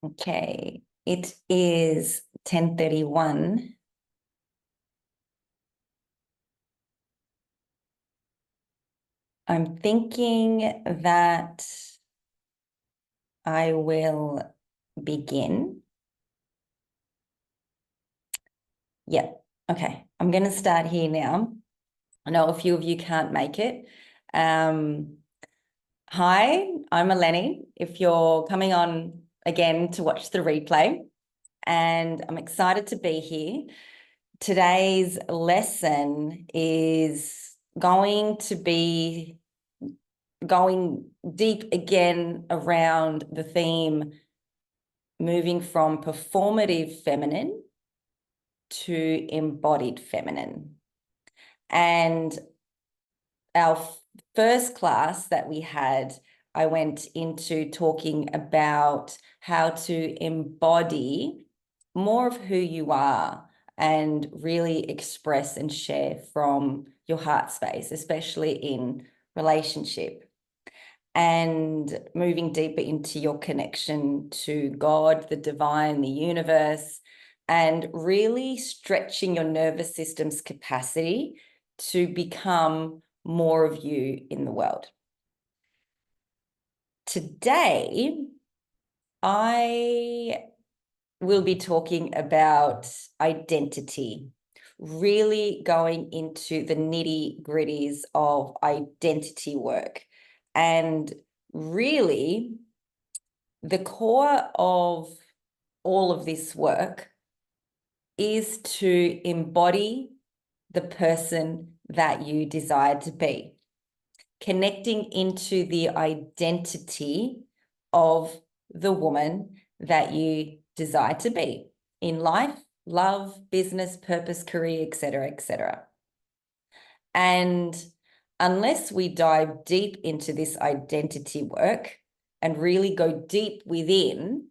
Okay, it is 10:31. I'm thinking that I will begin. Yep. Okay, I'm going to start here now. I know a few of you can't make it. Hi, I'm Eleni. If you're coming on again to watch the replay, and I'm excited to be here. Today's lesson is going to be going deep again around the theme moving from performative feminine to embodied feminine. And our first class that we had, I went into talking about how to embody more of who you are and really express and share from your heart space, especially in relationship, and moving deeper into your connection to God, the divine, the universe, and really stretching your nervous system's capacity to become more of you in the world. Today, I will be talking about identity, really going into the nitty-gritties of identity work. And really, the core of all of this work is to embody the person that you desire to be, connecting into the identity of the woman that you desire to be in life, love, business, purpose, career, etc., etc. And unless we dive deep into this identity work and really go deep within,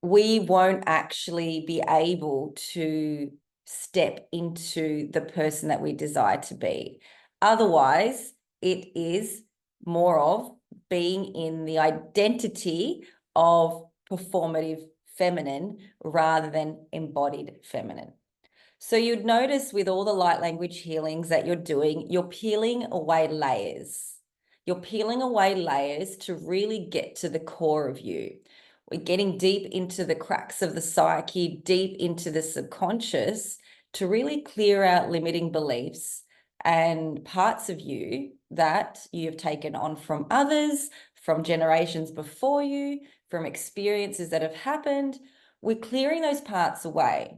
we won't actually be able to step into the person that we desire to be. Otherwise, it is more of being in the identity of performative feminine rather than embodied feminine. So you'd notice with all the light language healings that you're doing, you're peeling away layers. You're peeling away layers to really get to the core of you. We're getting deep into the cracks of the psyche, deep into the subconscious to really clear out limiting beliefs and parts of you that you've taken on from others, from generations before you, from experiences that have happened. We're clearing those parts away.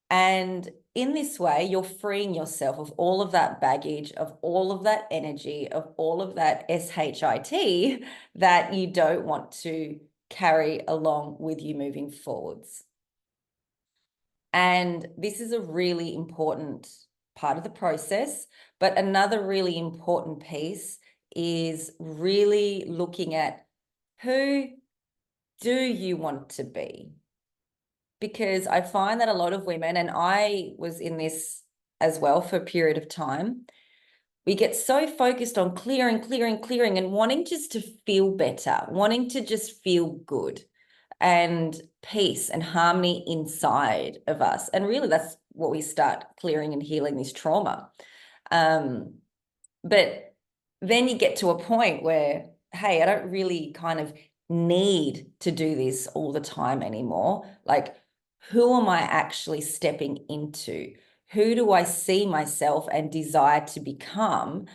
And in this way, you're freeing yourself of all of that baggage, of all of that energy, of all of that SHIT that you don't want to carry along with you moving forwards. And this is a really important part of the process. But another really important piece is really looking at who do you want to be? Because I find that a lot of women, and I was in this as well for a period of time, we get so focused on clearing and wanting just to feel better, wanting to just feel good and peace and harmony inside of us. And really that's what we start clearing and healing, this trauma. But then you get to a point where, hey, I don't really kind of need to do this all the time anymore. Like, who am I actually stepping into? Who do I see myself and desire to become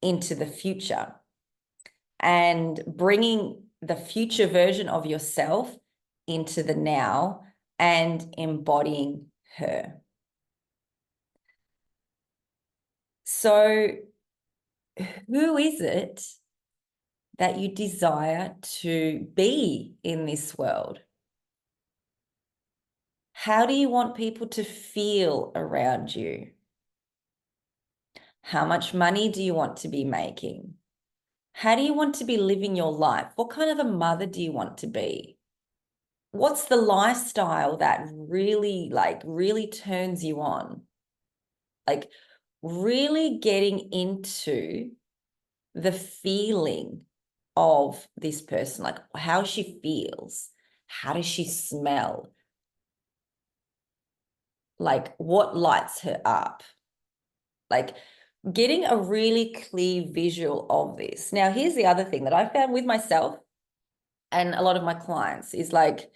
into the future? And bringing the future version of yourself into the now and embodying her. So, who is it that you desire to be in this world? How do you want people to feel around you? How much money do you want to be making? How do you want to be living your life? What kind of a mother do you want to be? What's the lifestyle that really turns you on? Like really getting into the feeling of this person, like how she feels, how does she smell, like what lights her up, like getting a really clear visual of this. Now, here's the other thing that I found with myself and a lot of my clients is like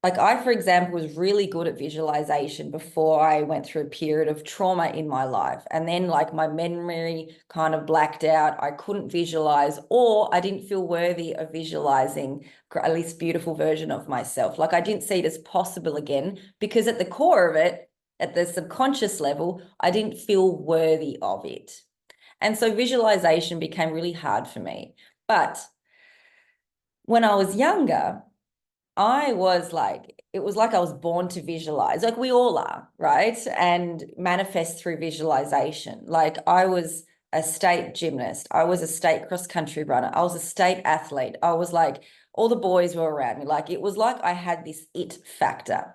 I, for example, was really good at visualization before I went through a period of trauma in my life. And then like my memory kind of blacked out. I couldn't visualize, or I didn't feel worthy of visualizing at least beautiful version of myself. Like I didn't see it as possible again, because at the core of it, at the subconscious level, I didn't feel worthy of it. And so visualization became really hard for me. But when I was younger, I was like, it was like I was born to visualize, like we all are, right? And manifest through visualization. Like I was a state gymnast, I was a state cross-country runner, I was a state athlete. I was like, all the boys were around me. Like it was like I had this it factor.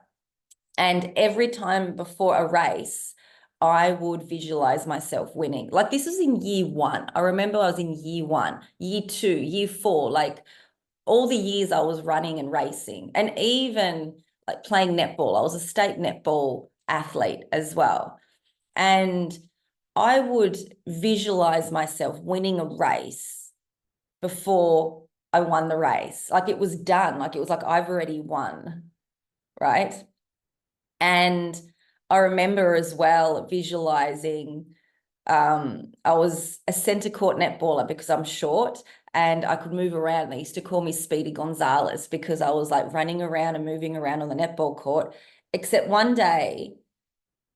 And every time before a race, I would visualize myself winning. Like this was in year one. I remember I was in year one, year two, year four, like all the years I was running and racing, and even like playing netball. I was a state netball athlete as well. And I would visualize myself winning a race before I won the race. Like it was done. Like it was like I've already won, right? And I remember as well visualizing I was a center court netballer because I'm short and I could move around. They used to call me Speedy Gonzalez because I was like running around and moving around on the netball court. Except one day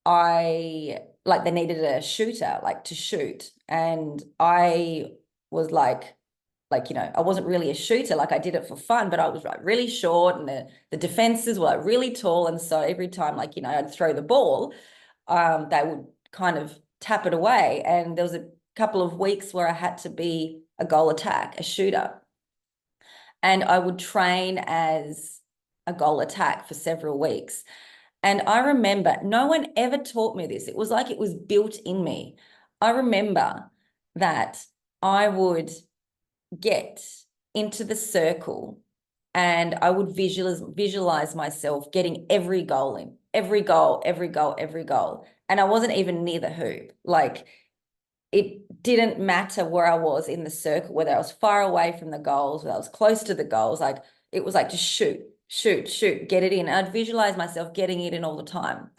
they needed a shooter, like to shoot. And I was I wasn't really a shooter, like I did it for fun, but I was like really short and the defenses were like really tall. And so every time I'd throw the ball, they would kind of tap it away. And there was a couple of weeks where I had to be a goal attack, a shooter. And I would train as a goal attack for several weeks. And I remember no one ever taught me this. It was like it was built in me. I remember that I would get into the circle and I would visualize myself getting every goal in, every goal, every goal, every goal. And I wasn't even near the hoop. Like it didn't matter where I was in the circle, whether I was far away from the goals, whether I was close to the goals. Like it was like just shoot, shoot, shoot, get it in. I'd visualize myself getting it in all the time.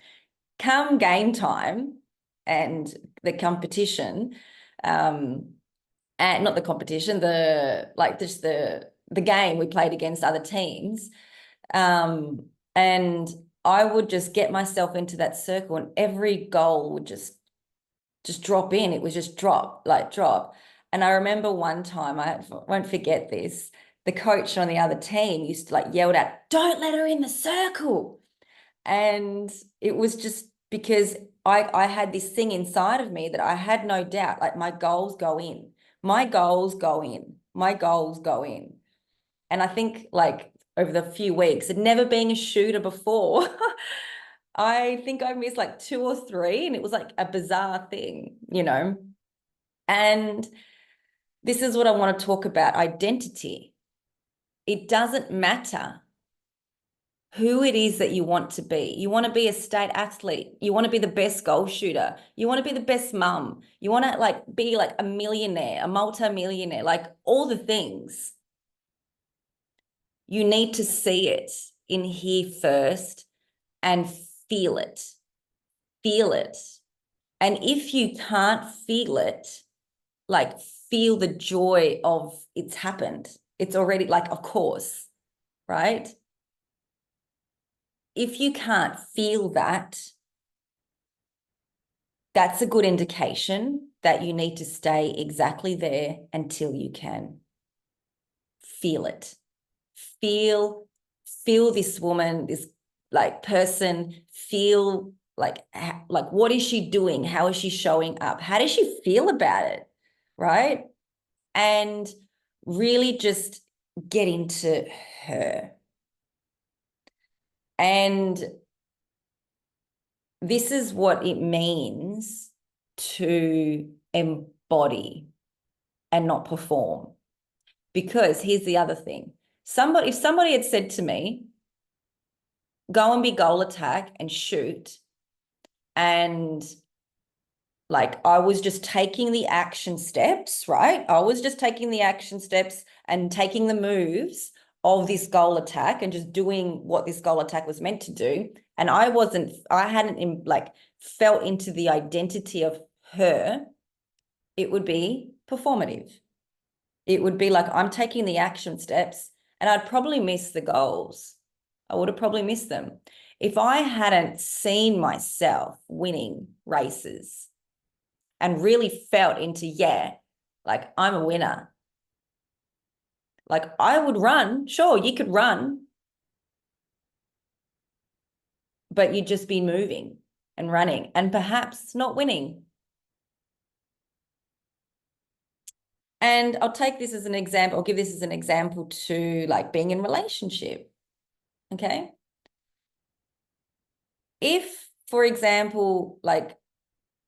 Come game time and the competition, and not the competition, the game we played against other teams. And I would just get myself into that circle and every goal would just drop in. It was just drop. And I remember one time, I won't forget this, the coach on the other team used to yelled out, "Don't let her in the circle." And it was just because I had this thing inside of me that I had no doubt, like my goals go in, my goals go in, my goals go in. And I think over the few weeks, and never being a shooter before, I think I missed like 2 or 3, and it was like a bizarre thing, And this is what I want to talk about, identity. It doesn't matter who it is that you want to be. You want to be a state athlete. You want to be the best goal shooter. You want to be the best mum. You want to be like a millionaire, a multi-millionaire, like all the things. You need to see it in here first and feel it. Feel it. And if you can't feel it, feel the joy of it's happened. It's already of course, right? If you can't feel that, that's a good indication that you need to stay exactly there until you can feel it. Feel this woman, this person, feel what is she doing? How is she showing up? How does she feel about it? Right? And really just get into her. And this is what it means to embody. and not perform. Because here's the other thing. If somebody had said to me, go and be goal attack and shoot, and like I was just taking the action steps, right? I was just taking the action steps and taking the moves of this goal attack and just doing what this goal attack was meant to do. And I hadn't like felt into the identity of her. It would be performative. It would be like, I'm taking the action steps and I'd probably miss the goals. I would have probably missed them. If I hadn't seen myself winning races and really felt into, yeah, like I'm a winner. Like I would run, sure, you could run, but you'd just be moving and running and perhaps not winning. And I'll take this as an example, I'll give this as an example to like being in relationship, okay? If, for example, like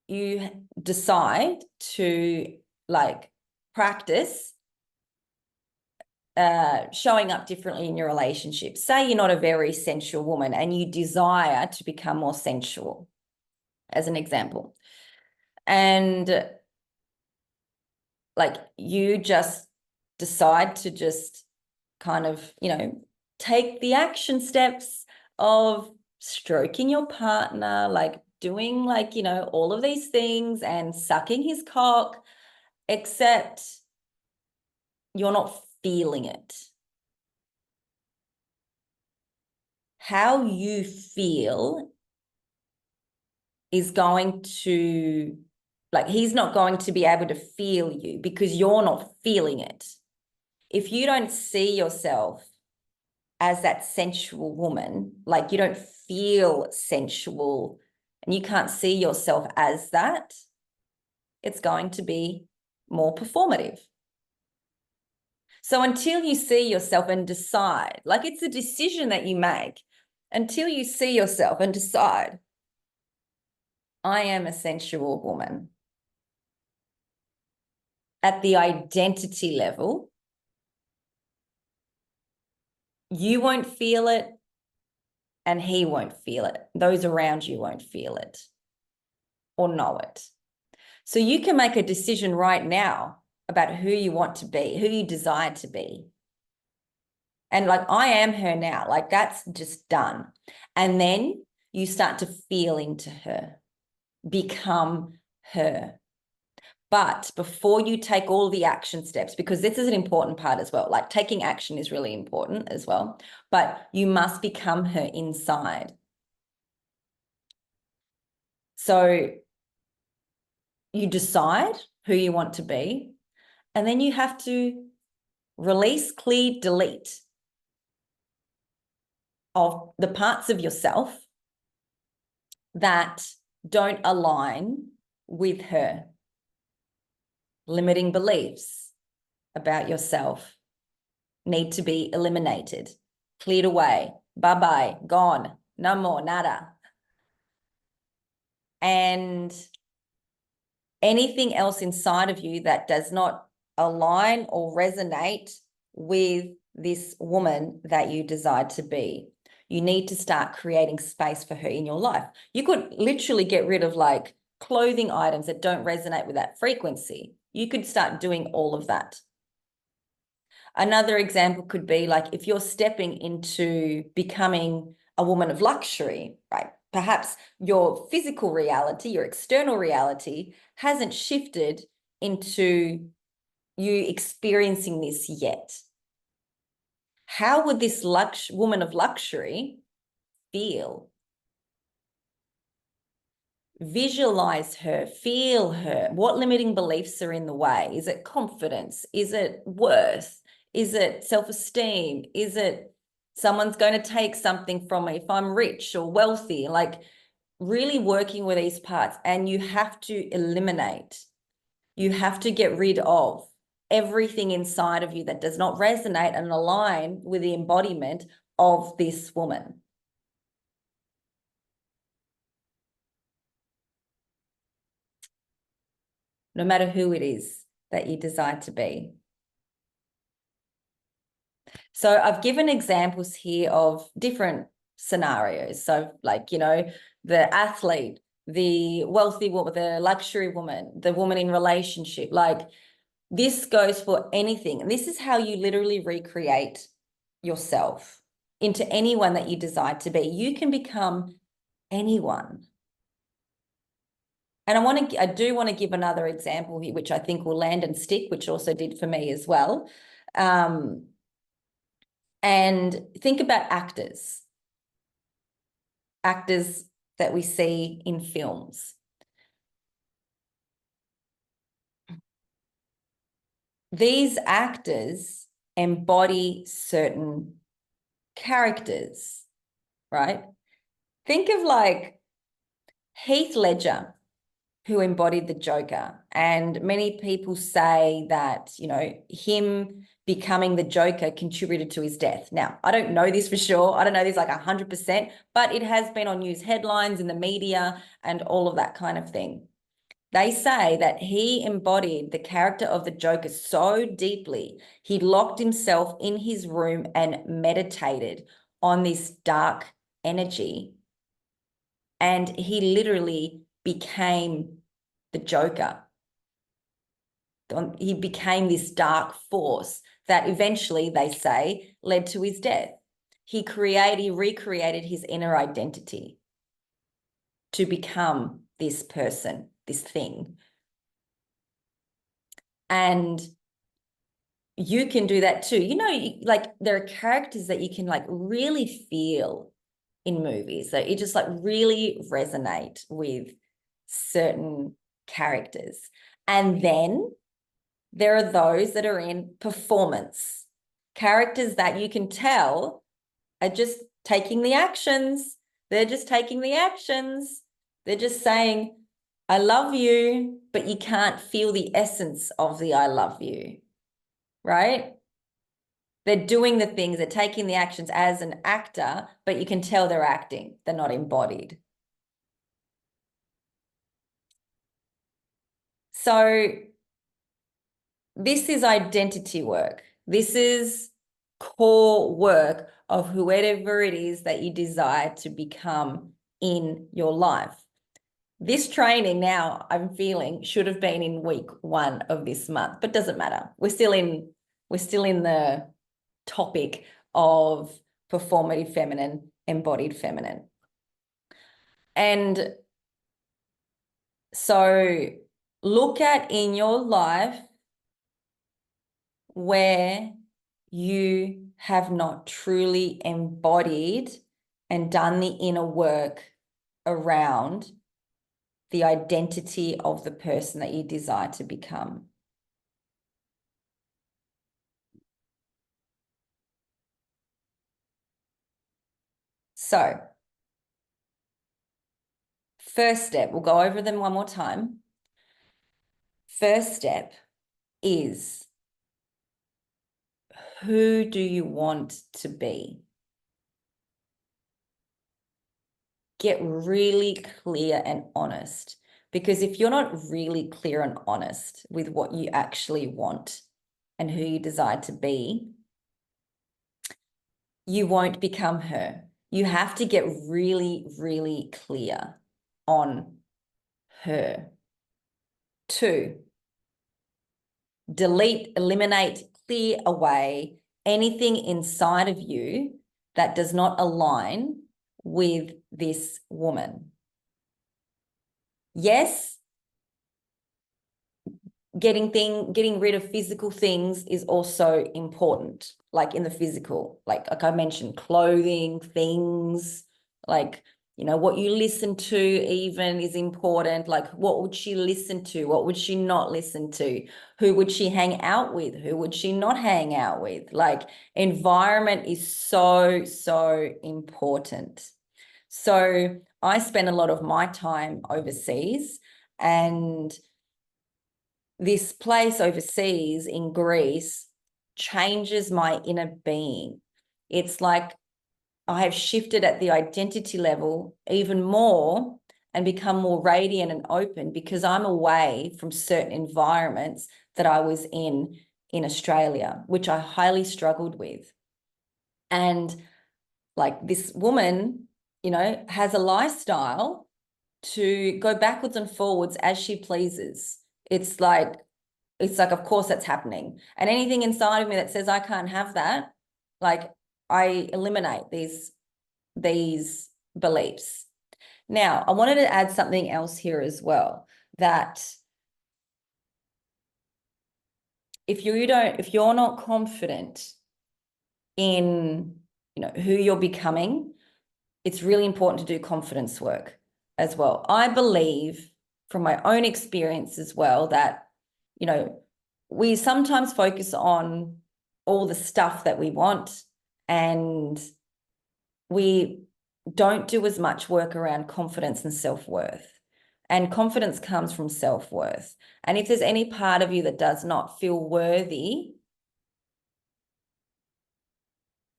you decide to like practice showing up differently in your relationship. Say you're not a very sensual woman and you desire to become more sensual, as an example. And like you just decide to just kind of, take the action steps of stroking your partner, like doing like, all of these things and sucking his cock, except you're not feeling it. How you feel is going to, like, he's not going to be able to feel you because you're not feeling it. If you don't see yourself as that sensual woman, like you don't feel sensual and you can't see yourself as that, it's going to be more performative. So until you see yourself and decide, like it's a decision that you make, until you see yourself and decide, I am a sensual woman. At the identity level, you won't feel it and he won't feel it. Those around you won't feel it or know it. So you can make a decision right now about who you want to be, who you desire to be. And like, I am her now, like that's just done. And then you start to feel into her, become her. But before you take all the action steps, because this is an important part as well, like taking action is really important as well, but you must become her inside. So you decide who you want to be, and then you have to release, clear, delete of the parts of yourself that don't align with her. Limiting beliefs about yourself need to be eliminated, cleared away, bye-bye, gone, no more, nada. And anything else inside of you that does not align or resonate with this woman that you desire to be, you need to start creating space for her in your life. You could literally get rid of like clothing items that don't resonate with that frequency. You could start doing all of that. Another example could be like if you're stepping into becoming a woman of luxury, right? Perhaps your physical reality, your external reality hasn't shifted into you experiencing this yet. How would this woman of luxury feel? Visualize her, feel her. What limiting beliefs are in the way? Is it confidence? Is it worth? Is it self-esteem? Is it someone's going to take something from me if I'm rich or wealthy? Like really working with these parts, and you have to eliminate. You have to get rid of everything inside of you that does not resonate and align with the embodiment of this woman. No matter who it is. that you desire to be. So I've given examples here of different scenarios. So like, the athlete, the wealthy woman, the luxury woman, the woman in relationship, like this goes for anything. And this is how you literally recreate yourself into anyone that you desire to be. You can become anyone. And I do want to give another example here, which I think will land and stick, which also did for me as well. And think about actors that we see in films. These actors embody certain characters, right? Think of like Heath Ledger, who embodied the Joker. And many people say that, him becoming the Joker contributed to his death. Now, I don't know this for sure. I don't know this like 100%, but it has been on news headlines in the media and all of that kind of thing. They say that he embodied the character of the Joker so deeply, he locked himself in his room and meditated on this dark energy. And he literally became the Joker. He became this dark force that eventually, they say, led to his death. He recreated his inner identity to become this person, this thing. And you can do that too. Like there are characters that you can like really feel in movies that you just like really resonate with certain characters. And then there are those that are in performance, characters that you can tell are just taking the actions. They're just taking the actions. They're just saying, I love you, but you can't feel the essence of the I love you, right? They're doing the things, they're taking the actions as an actor, but you can tell they're acting. They're not embodied. So this is identity work. This is core work of whoever it is that you desire to become in your life. This training now, I'm feeling, should have been in week 1 of this month, but doesn't matter. We're still in the topic of performative feminine, embodied feminine. And so look at in your life where you have not truly embodied and done the inner work around the identity of the person that you desire to become. So, first step, we'll go over them one more time. First step is, who do you want to be? Get really clear and honest, because if you're not really clear and honest with what you actually want and who you desire to be, you won't become her. You have to get really, really clear on her. 2, delete, eliminate, clear away anything inside of you that does not align with this woman. Yes, getting rid of physical things is also important, like in the physical, like I mentioned, clothing, things, like, what you listen to even is important. Like, what would she listen to? What would she not listen to? Who would she hang out with? Who would she not hang out with? Like, environment is so, so important. So I spend a lot of my time overseas, and this place overseas in Greece changes my inner being. It's like I have shifted at the identity level even more and become more radiant and open because I'm away from certain environments that I was in Australia, which I highly struggled with. And like this woman, you know, has a lifestyle to go backwards and forwards as she pleases. It's like, of course that's happening. And anything inside of me that says I can't have that, like I eliminate these beliefs. Now, I wanted to add something else here as well, that if you're not confident in, you know, who you're becoming, it's really important to do confidence work as well. I believe from my own experience as well that, you know, we sometimes focus on all the stuff that we want and we don't do as much work around confidence and self-worth. And confidence comes from self-worth. And if there's any part of you that does not feel worthy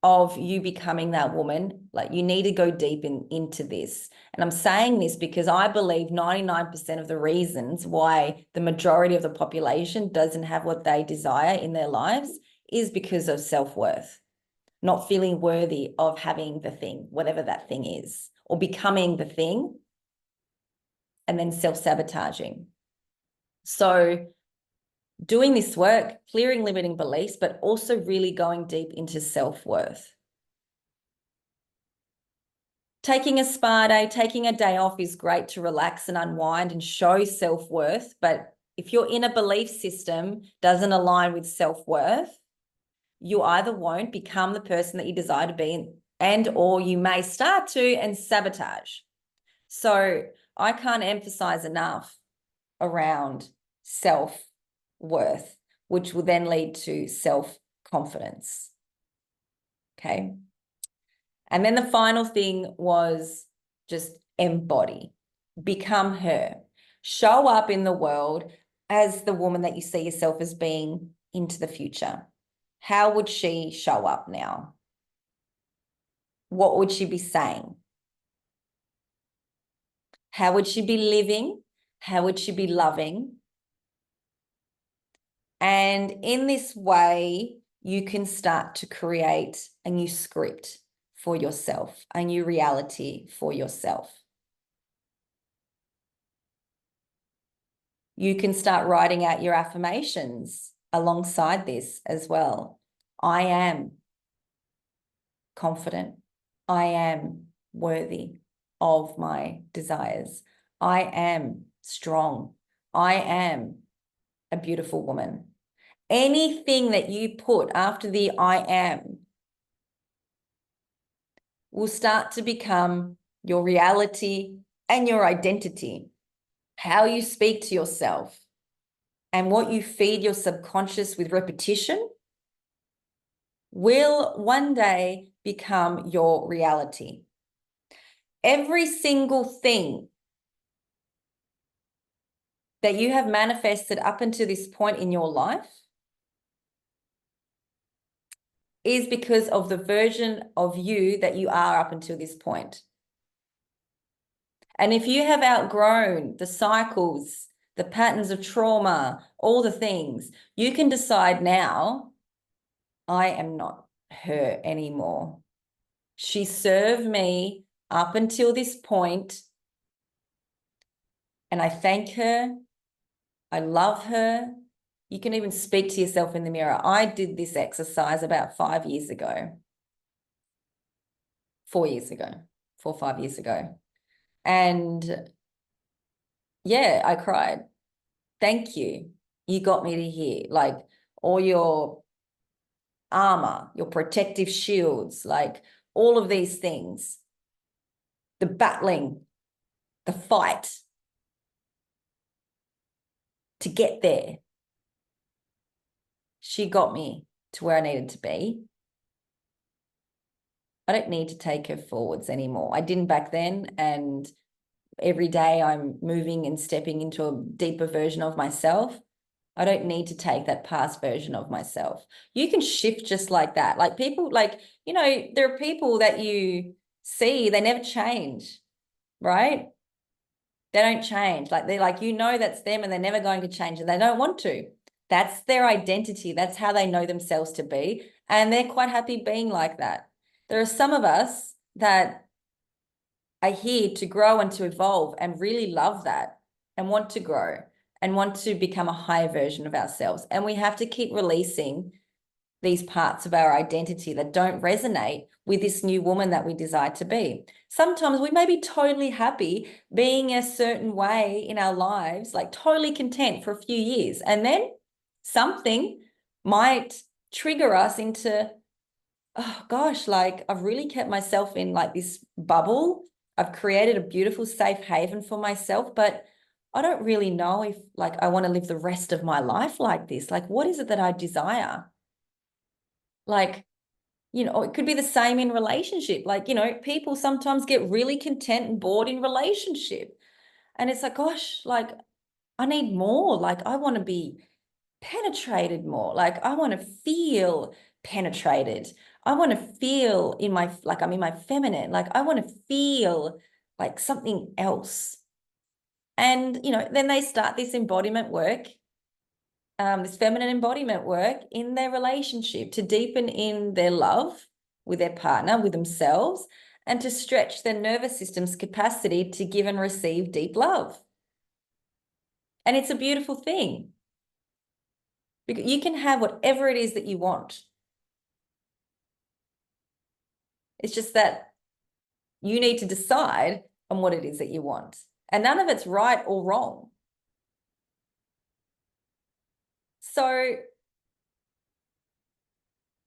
of you becoming that woman, like you need to go deep into this. And I'm saying this because I believe 99% of the reasons why the majority of the population doesn't have what they desire in their lives is because of self-worth, not feeling worthy of having the thing, whatever that thing is, or becoming the thing, and then self-sabotaging. So doing this work, clearing limiting beliefs, but also really going deep into self-worth. Taking a spa day, taking a day off is great to relax and unwind and show self-worth. But if your inner belief system doesn't align with self-worth, you either won't become the person that you desire to be and or you may start to and sabotage. So I can't emphasize enough around self-worth, which will then lead to self-confidence. Okay. And then the final thing was just embody, become her, show up in the world as the woman that you see yourself as being into the future. How would she show up now? What would she be saying? How would she be living? How would she be loving? And in this way, you can start to create a new script for yourself, a new reality for yourself. You can start writing out your affirmations alongside this as well. I am confident. I am worthy of my desires. I am strong. I am a beautiful woman. Anything that you put after the I am will start to become your reality and your identity. How you speak to yourself and what you feed your subconscious with repetition will one day become your reality. Every single thing that you have manifested up until this point in your life is because of the version of you that you are up until this point. And if you have outgrown the cycles, the patterns of trauma, all the things, you can decide now, I am not her anymore. She served me up until this point, and I thank her. I love her. You can even speak to yourself in the mirror. I did this exercise about 5 years ago. 4 years ago, 4 or 5 years ago. And yeah, I cried. Thank you. You got me to here. Like all your armor, your protective shields, like all of these things, the battling, the fight to get there. She got me to where I needed to be. I don't need to take her forwards anymore. I didn't back then, and every day I'm moving and stepping into a deeper version of myself. I don't need to take that past version of myself. You can shift just like that. Like people, like, you know, there are people that you see, they never change, right? They don't change. Like they're like, you know, that's them and they're never going to change and they don't want to. That's their identity. That's how they know themselves to be. And they're quite happy being like that. There are some of us that are here to grow and to evolve and really love that and want to grow and want to become a higher version of ourselves. And we have to keep releasing these parts of our identity that don't resonate with this new woman that we desire to be. Sometimes we may be totally happy being a certain way in our lives, like totally content for a few years. And then something might trigger us into, oh gosh, like I've really kept myself in like this bubble. I've created a beautiful safe haven for myself, but I don't really know if like I want to live the rest of my life like this. Like, what is it that I desire? Like, it could be the same in relationship. Like, people sometimes get really content and bored in relationship. And it's like, gosh, like I need more. Like I want to be penetrated more. Like I want to feel penetrated. I want to feel like I'm in my feminine. Like I want to feel like something else. And, then they start this embodiment work, this feminine embodiment work in their relationship to deepen in their love with their partner, with themselves, and to stretch their nervous system's capacity to give and receive deep love. And it's a beautiful thing. Because you can have whatever it is that you want. It's just that you need to decide on what it is that you want. And none of it's right or wrong. So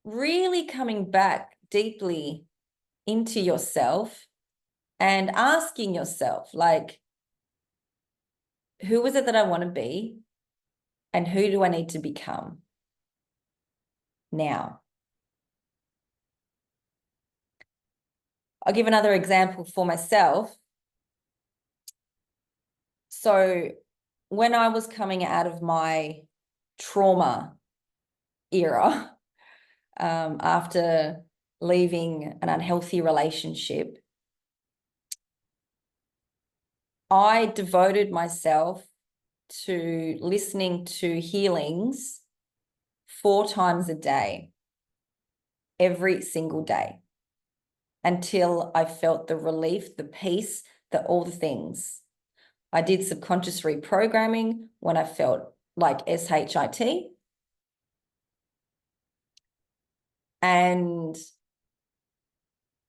really coming back deeply into yourself and asking yourself, like, who is it that I want to be? And who do I need to become now? I'll give another example for myself. So when I was coming out of my trauma era, after leaving an unhealthy relationship, I devoted myself to listening to healings 4 times a day, every single day, until I felt the relief, the peace, all the things. I did subconscious reprogramming when I felt like SHIT. And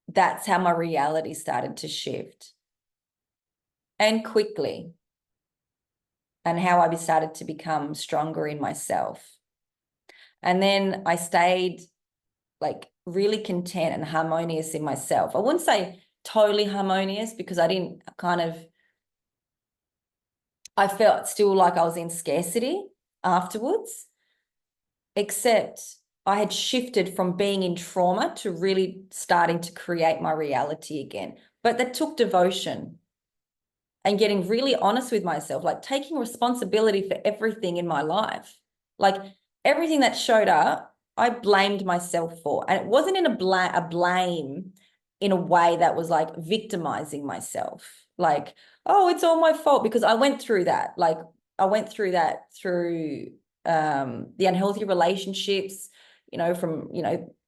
that's how my reality started to shift. And quickly. And how I started to become stronger in myself. And then I stayed like really content and harmonious in myself. I wouldn't say totally harmonious because I felt still like I was in scarcity afterwards, except I had shifted from being in trauma to really starting to create my reality again. But that took devotion and getting really honest with myself, like taking responsibility for everything in my life. Like everything that showed up, I blamed myself for. And it wasn't in a blame in a way that was like victimizing myself. Like, oh, it's all my fault, because I went through that. Like I went through that through the unhealthy relationships, from,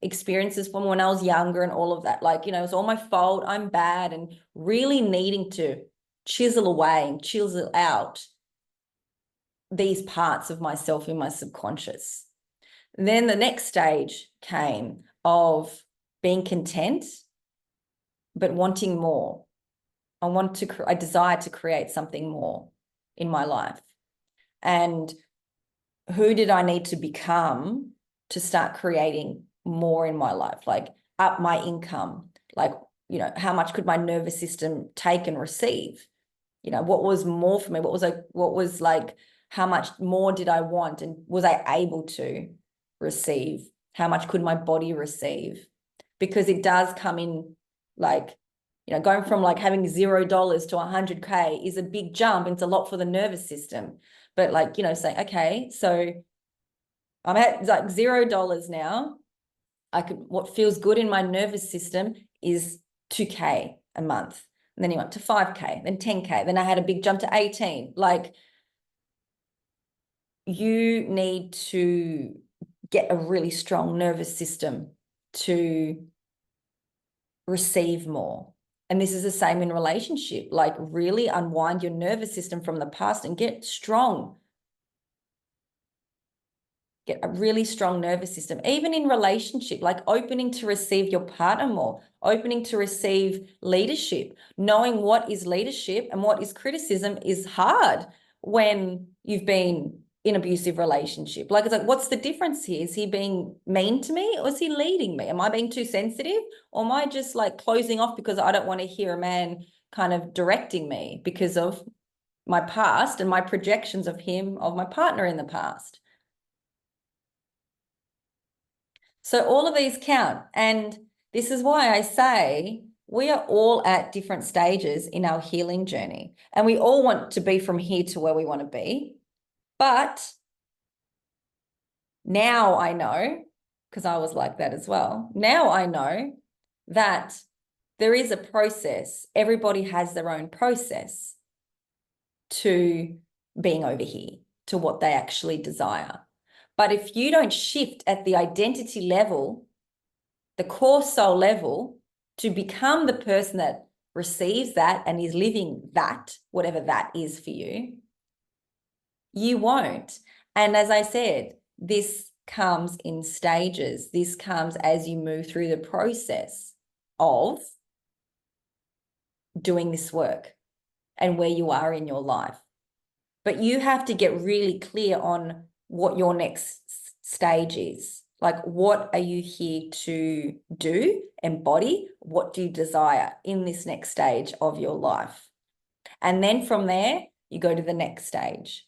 experiences from when I was younger and all of that. Like, it's all my fault. I'm bad, and really needing to chisel away and chisel out these parts of myself in my subconscious. Then the next stage came of being content, but wanting more. I desire to create something more in my life. And who did I need to become to start creating more in my life? Like up my income, like, how much could my nervous system take and receive? What was more for me? What was like, how much more did I want? And was I able to receive? How much could my body receive? Because it does come in like, going from like having $0 to 100K is a big jump. It's a lot for the nervous system. But like, saying, okay, so I'm at like $0 now. What feels good in my nervous system is 2K a month. And then you went to 5K, then 10K. Then I had a big jump to 18. Like, you need to get a really strong nervous system to receive more. And this is the same in relationship, like really unwind your nervous system from the past and get strong. Get a really strong nervous system, even in relationship, like opening to receive your partner more, opening to receive leadership. Knowing what is leadership and what is criticism is hard when you've been in abusive relationship. Like, it's like, what's the difference here? Is he being mean to me or is he leading me? Am I being too sensitive, or am I just like closing off because I don't want to hear a man kind of directing me because of my past and my projections of him, of my partner in the past? So all of these count. And this is why I say we are all at different stages in our healing journey. And we all want to be from here to where we want to be. But now I know, because I was like that as well. Now I know that there is a process. Everybody has their own process to being over here, to what they actually desire. But if you don't shift at the identity level, the core soul level, to become the person that receives that and is living that, whatever that is for you, you won't. And as I said, this comes in stages. This comes as you move through the process of doing this work and where you are in your life. But you have to get really clear on what your next stage is. Like, what are you here to do, embody? What do you desire in this next stage of your life? And then from there, you go to the next stage.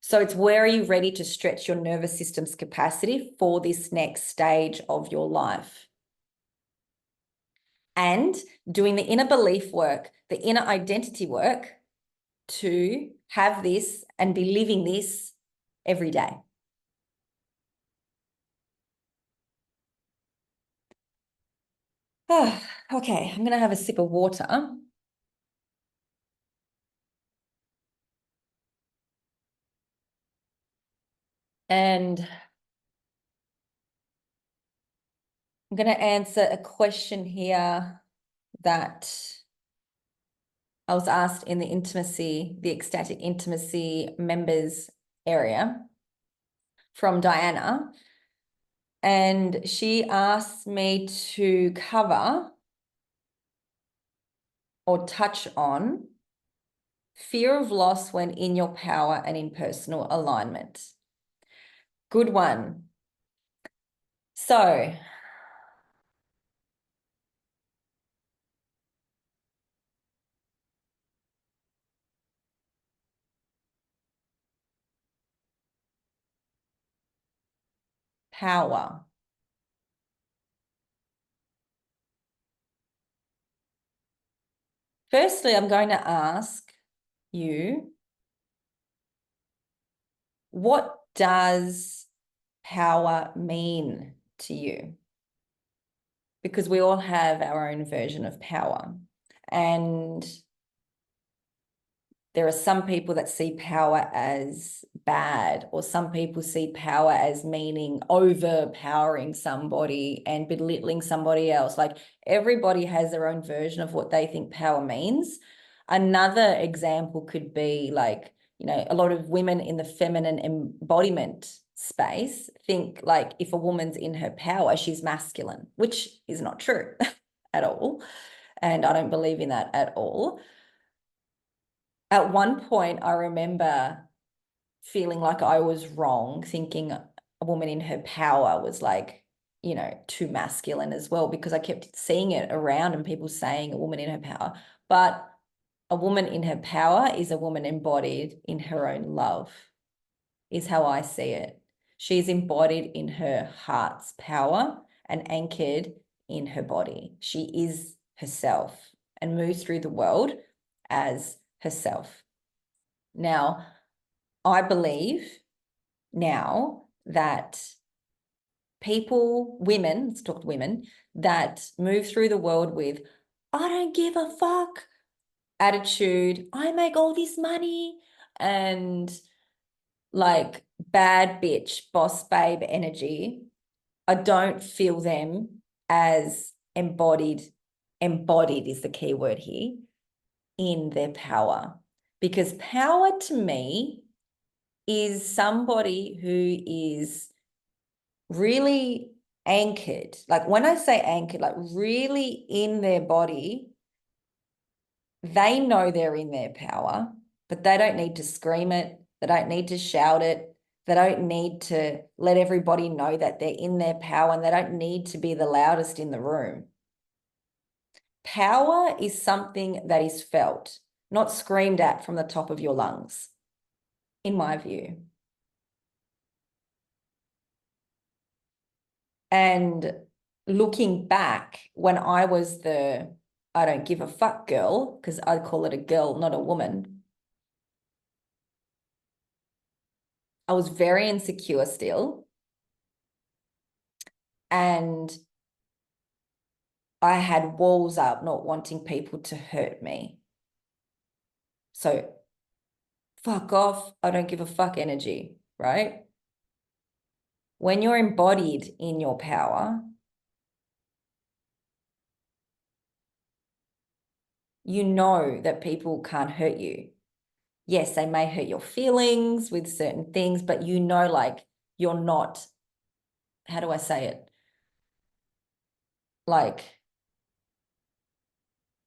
So it's, where are you ready to stretch your nervous system's capacity for this next stage of your life? And doing the inner belief work, the inner identity work, to have this and be living this every day. Oh, okay, I'm going to have a sip of water. And I'm going to answer a question here that I was asked in the intimacy, the ecstatic intimacy members area, from Diana. And she asked me to cover or touch on fear of loss when in your power and in personal alignment. Good one. So power. Firstly, I'm going to ask you, what does power mean to you? Because we all have our own version of power. And there are some people that see power as bad, or some people see power as meaning overpowering somebody and belittling somebody else. Like, everybody has their own version of what they think power means. Another example could be like, you know, a lot of women in the feminine embodiment space think like, if a woman's in her power, she's masculine, which is not true at all. And I don't believe in that at all. At one point, I remember feeling like I was wrong, thinking a woman in her power was like, you know, too masculine as well, because I kept seeing it around and people saying a woman in her power. But a woman in her power is a woman embodied in her own love, is how I see it. She's embodied in her heart's power and anchored in her body. She is herself and moves through the world as herself. Now, I believe now that people, women, let's talk to women, that move through the world with, I don't give a fuck attitude, I make all this money, and like bad bitch, boss babe energy, I don't feel them as embodied is the key word here, in their power. Because power to me is somebody who is really anchored. Like when I say anchored, like really in their body, they know they're in their power, but they don't need to scream it. They don't need to shout it. They don't need to let everybody know that they're in their power, and they don't need to be the loudest in the room. Power is something that is felt, not screamed at from the top of your lungs, in my view. And looking back, when I was the I don't give a fuck girl, because I call it a girl, not a woman, I was very insecure still. And I had walls up, not wanting people to hurt me. So fuck off, I don't give a fuck energy, right? When you're embodied in your power, you know that people can't hurt you. Yes, they may hurt your feelings with certain things, but you know, like you're not, how do I say it? Like,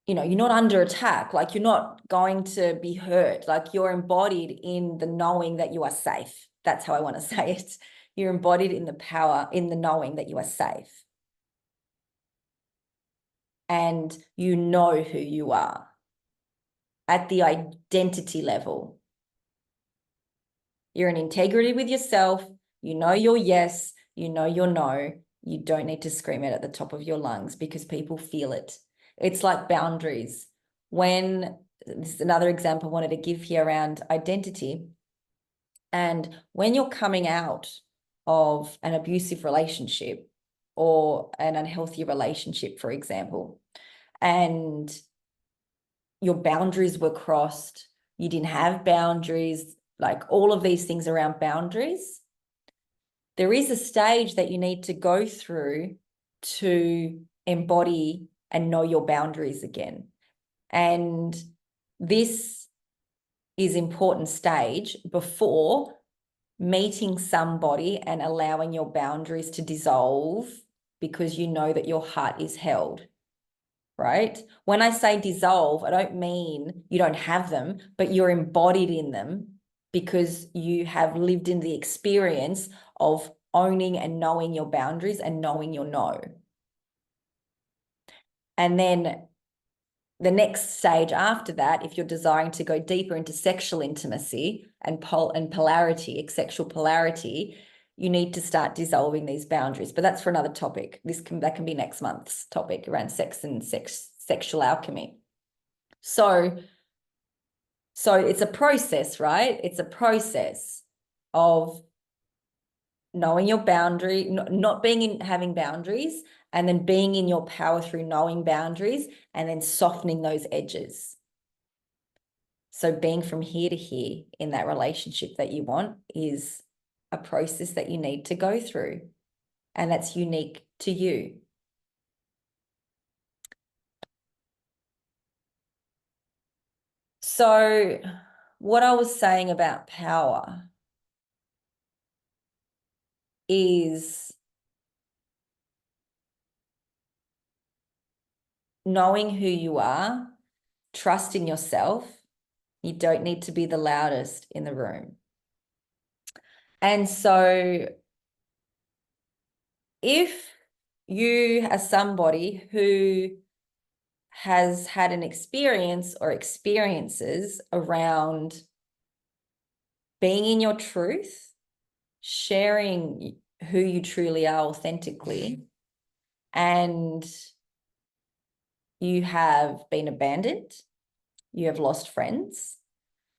you know, you're not under attack, like you're not going to be hurt, like you're embodied in the knowing that you are safe. That's how I want to say it. You're embodied in the power, in the knowing that you are safe. And you know who you are at the identity level. You're in integrity with yourself. You know your yes, you know your no. You don't need to scream it at the top of your lungs because people feel it. It's like boundaries. When, this is another example I wanted to give here around identity. And when you're coming out of an abusive relationship or an unhealthy relationship, for example, and your boundaries were crossed, you didn't have boundaries, like all of these things around boundaries, there is a stage that you need to go through to embody and know your boundaries again. And this is important stage before meeting somebody and allowing your boundaries to dissolve because you know that your heart is held, right? When I say dissolve, I don't mean you don't have them, but you're embodied in them because you have lived in the experience of owning and knowing your boundaries and knowing your no. And then the next stage after that, if you're desiring to go deeper into sexual intimacy and polarity, sexual polarity, you need to start dissolving these boundaries. But that's for another topic. That can be next month's topic around sex and sexual alchemy. So it's a process, right? It's a process of knowing your boundary, not being in having boundaries, and then being in your power through knowing boundaries and then softening those edges. So being from here to here in that relationship that you want is a process that you need to go through, and that's unique to you. So what I was saying about power is knowing who you are, trusting yourself. You don't need to be the loudest in the room. And so if you are somebody who has had an experience or experiences around being in your truth, sharing who you truly are authentically, and you have been abandoned, you have lost friends,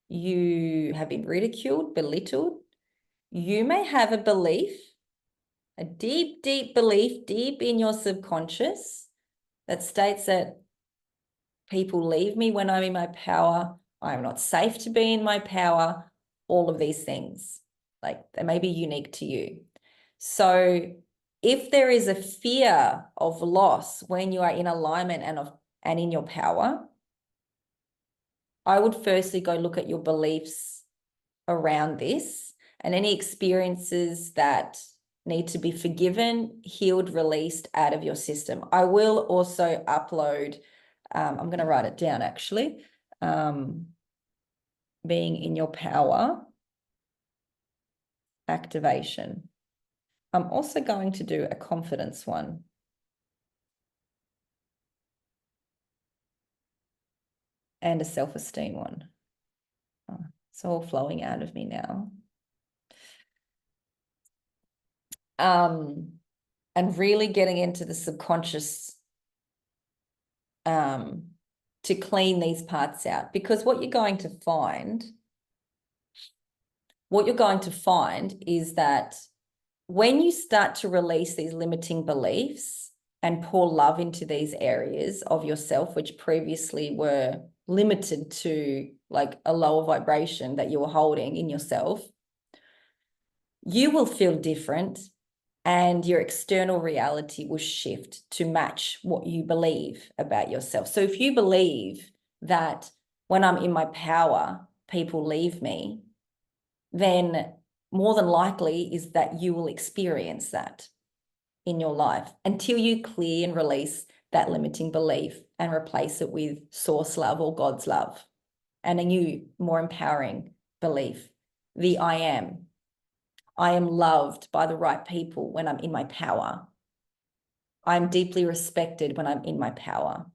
you have been ridiculed, belittled, you may have a belief, a deep, deep belief, deep in your subconscious that states that people leave me when I'm in my power, I'm not safe to be in my power, all of these things. Like they may be unique to you. So if there is a fear of loss when you are in alignment and in your power, I would firstly go look at your beliefs around this and any experiences that need to be forgiven, healed, released out of your system. I will also upload, I'm going to write it down actually, being in your power activation. I'm also going to do a confidence one. And a self-esteem one. Oh, it's all flowing out of me now. And really getting into the subconscious to clean these parts out, because what you're going to find is that when you start to release these limiting beliefs and pour love into these areas of yourself, which previously were limited to like a lower vibration that you were holding in yourself, you will feel different and your external reality will shift to match what you believe about yourself. So if you believe that when I'm in my power, people leave me, then more than likely is that you will experience that in your life until you clear and release that limiting belief and replace it with source love or God's love and a new, more empowering belief. The I am. I am loved by the right people when I'm in my power. I'm deeply respected when I'm in my power.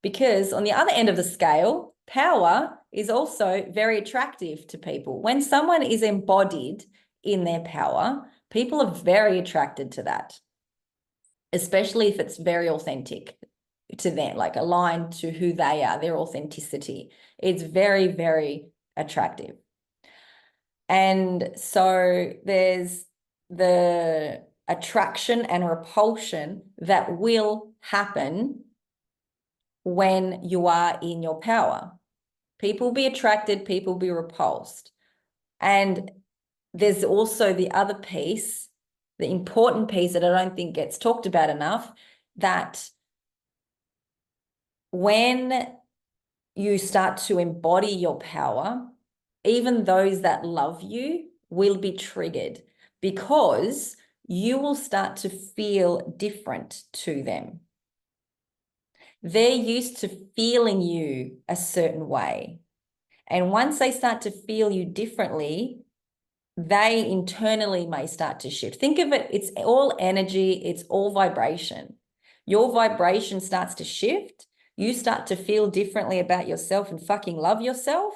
Because on the other end of the scale, power is also very attractive to people. When someone is embodied in their power, people are very attracted to that, especially if it's very authentic to them, like aligned to who they are, their authenticity. It's very, very attractive. And so there's the attraction and repulsion that will happen when you are in your power. People be attracted, people be repulsed. And there's also the other piece, the important piece that I don't think gets talked about enough, that when you start to embody your power, even those that love you will be triggered because you will start to feel different to them. They're used to feeling you a certain way. And once they start to feel you differently, they internally may start to shift. Think of it, it's all energy, it's all vibration. Your vibration starts to shift. You start to feel differently about yourself and fucking love yourself.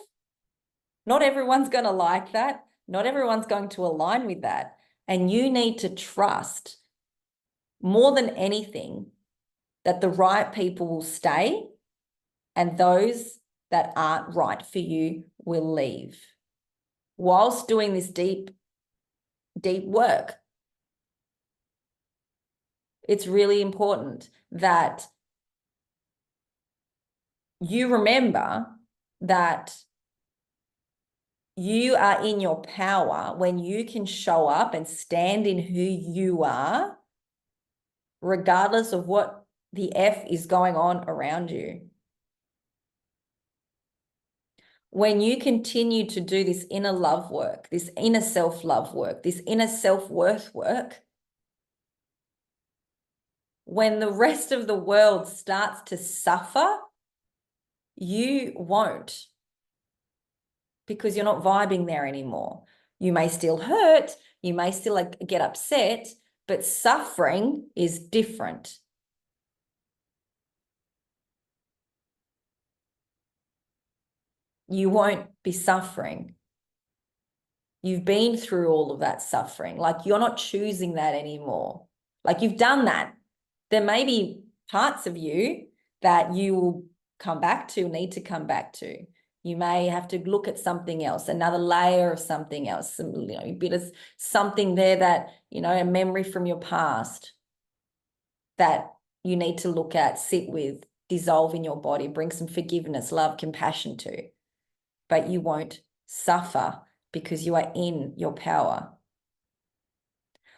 Not everyone's going to like that. Not everyone's going to align with that. And you need to trust more than anything that the right people will stay and those that aren't right for you will leave. Whilst doing this deep, deep work, it's really important that you remember that you are in your power when you can show up and stand in who you are, regardless of what the F is going on around you. When you continue to do this inner love work, this inner self-love work, this inner self-worth work, when the rest of the world starts to suffer, you won't, because you're not vibing there anymore. You may still hurt, you may still like get upset, but suffering is different. You won't be suffering. You've been through all of that suffering. Like you're not choosing that anymore. Like you've done that. There may be parts of you that you will come back to, need to come back to. You may have to look at something else, another layer of something else, some, a bit of something there that, a memory from your past that you need to look at, sit with, dissolve in your body, bring some forgiveness, love, compassion to. But you won't suffer because you are in your power.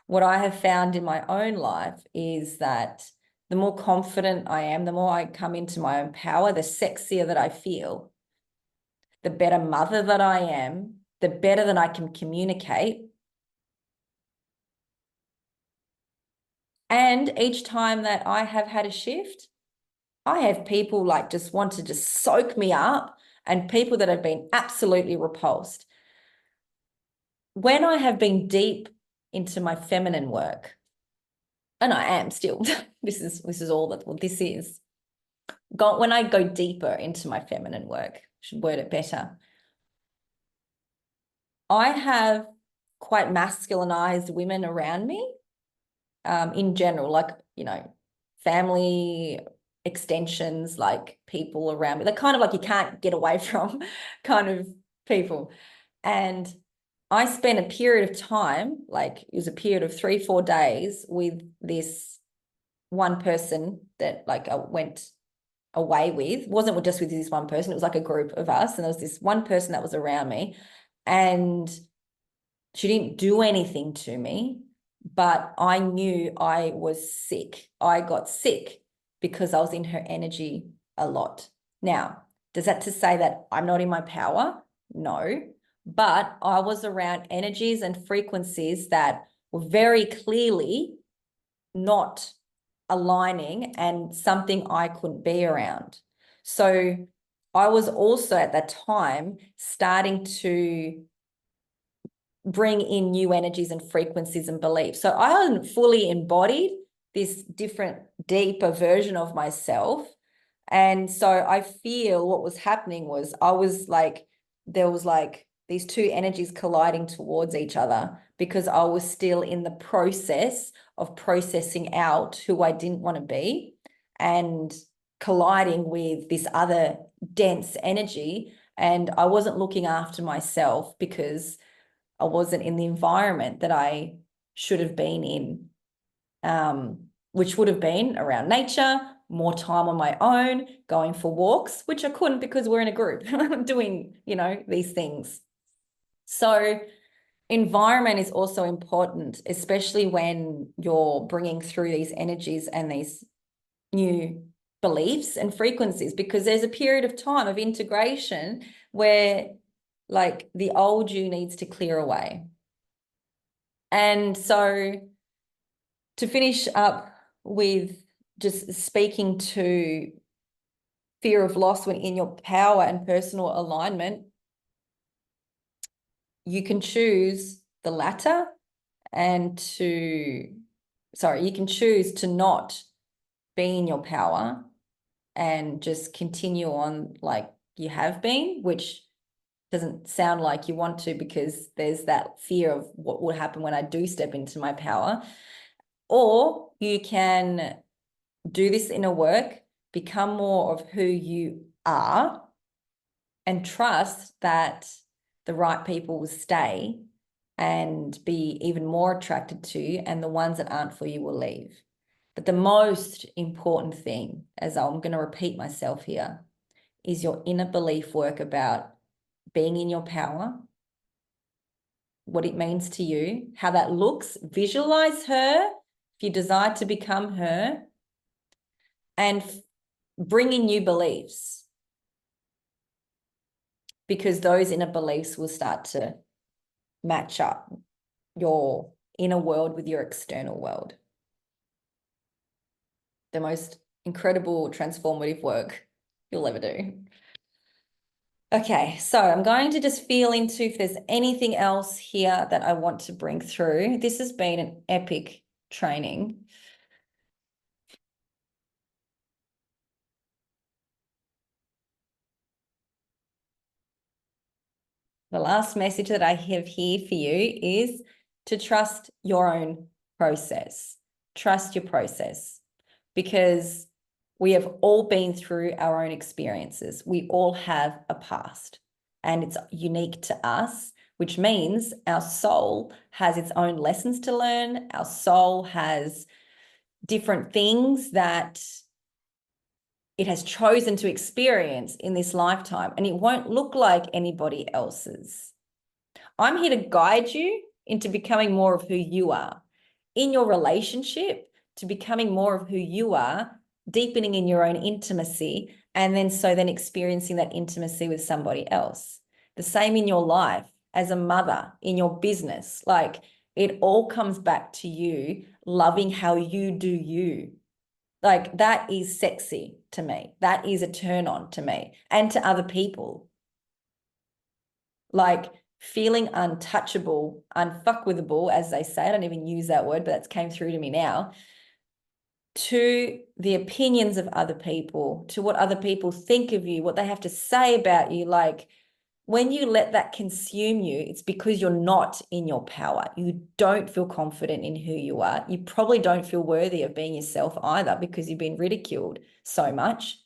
What I have found in my own life is that the more confident I am, the more I come into my own power, the sexier that I feel, the better mother that I am, the better that I can communicate. And each time that I have had a shift, I have people like just want to just soak me up, and people that have been absolutely repulsed. When I have been deep into my feminine work, and I am still, this is all that, well, this is, when I go deeper into my feminine work, should word it better, I have quite masculinized women around me, in general, like, family extensions, like people around me. They're kind of like you can't get away from kind of people. And I spent a period of time, like it was a period of 3-4 days with this one person that like I went away with. It wasn't just with this one person, it was like a group of us. And there was this one person that was around me, and she didn't do anything to me, but I knew I was sick. I got sick because I was in her energy a lot. Now, does that to say that I'm not in my power? No, but I was around energies and frequencies that were very clearly not aligning and something I couldn't be around. So I was also at that time starting to bring in new energies and frequencies and beliefs. So I hadn't fully embodied this different, deeper version of myself. And so I feel what was happening was there was like these two energies colliding towards each other, because I was still in the process of processing out who I didn't want to be and colliding with this other dense energy. And I wasn't looking after myself because I wasn't in the environment that I should have been in, which would have been around nature, more time on my own, going for walks, which I couldn't because we're in a group doing, these things. So environment is also important, especially when you're bringing through these energies and these new beliefs and frequencies, because there's a period of time of integration where like the old you needs to clear away. And so to finish up with just speaking to fear of loss when in your power and personal alignment, you can choose the latter you can choose to not be in your power and just continue on like you have been, which doesn't sound like you want to, because there's that fear of what will happen when I do step into my power. Or you can do this inner work, become more of who you are, and trust that the right people will stay and be even more attracted to you, and the ones that aren't for you will leave. But the most important thing, as I'm going to repeat myself here, is your inner belief work about being in your power, what it means to you, how that looks. Visualize her if you desire to become her, and bring in new beliefs, because those inner beliefs will start to match up your inner world with your external world. The most incredible transformative work you'll ever do. Okay, so I'm going to just feel into if there's anything else here that I want to bring through. This has been an epic training. The last message that I have here for you is to trust your own process. Trust your process, because we have all been through our own experiences. We all have a past, and it's unique to us, which means our soul has its own lessons to learn. Our soul has different things that it has chosen to experience in this lifetime, and it won't look like anybody else's. I'm here to guide you into becoming more of who you are in your relationship, to becoming more of who you are, deepening in your own intimacy, and then experiencing that intimacy with somebody else. The same in your life, as a mother, in your business. Like, it all comes back to you loving how you do you. Like, that is sexy to me. That is a turn on to me and to other people. Like, feeling untouchable, unfuckwithable, as they say. I don't even use that word, but that's came through to me now. To the opinions of other people, to what other people think of you, what they have to say about you. Like, when you let that consume you, it's because you're not in your power. You don't feel confident in who you are. You probably don't feel worthy of being yourself either, because you've been ridiculed so much.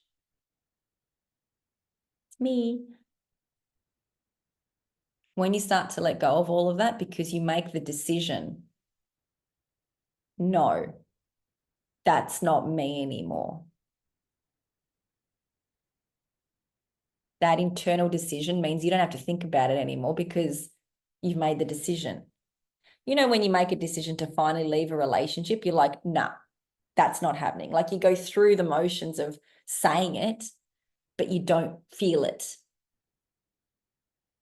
It's me. When you start to let go of all of that, because you make the decision, no, that's not me anymore. That internal decision means you don't have to think about it anymore, because you've made the decision. You know, when you make a decision to finally leave a relationship, you're like, nah, that's not happening. Like, you go through the motions of saying it, but you don't feel it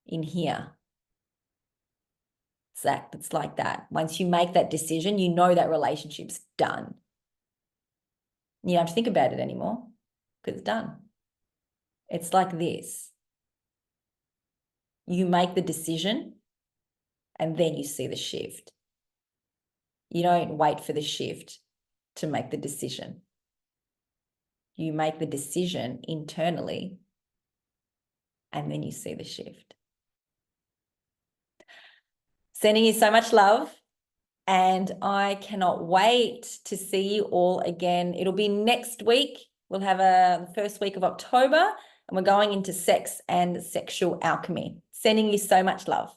in here. It's like that. Once you make that decision, you know that relationship's done. You don't have to think about it anymore, because it's done. It's like this. You make the decision and then you see the shift. You don't wait for the shift to make the decision. You make the decision internally and then you see the shift. Sending you so much love, and I cannot wait to see you all again. It'll be next week. We'll have the first week of October, and we're going into sex and sexual alchemy. Sending you so much love.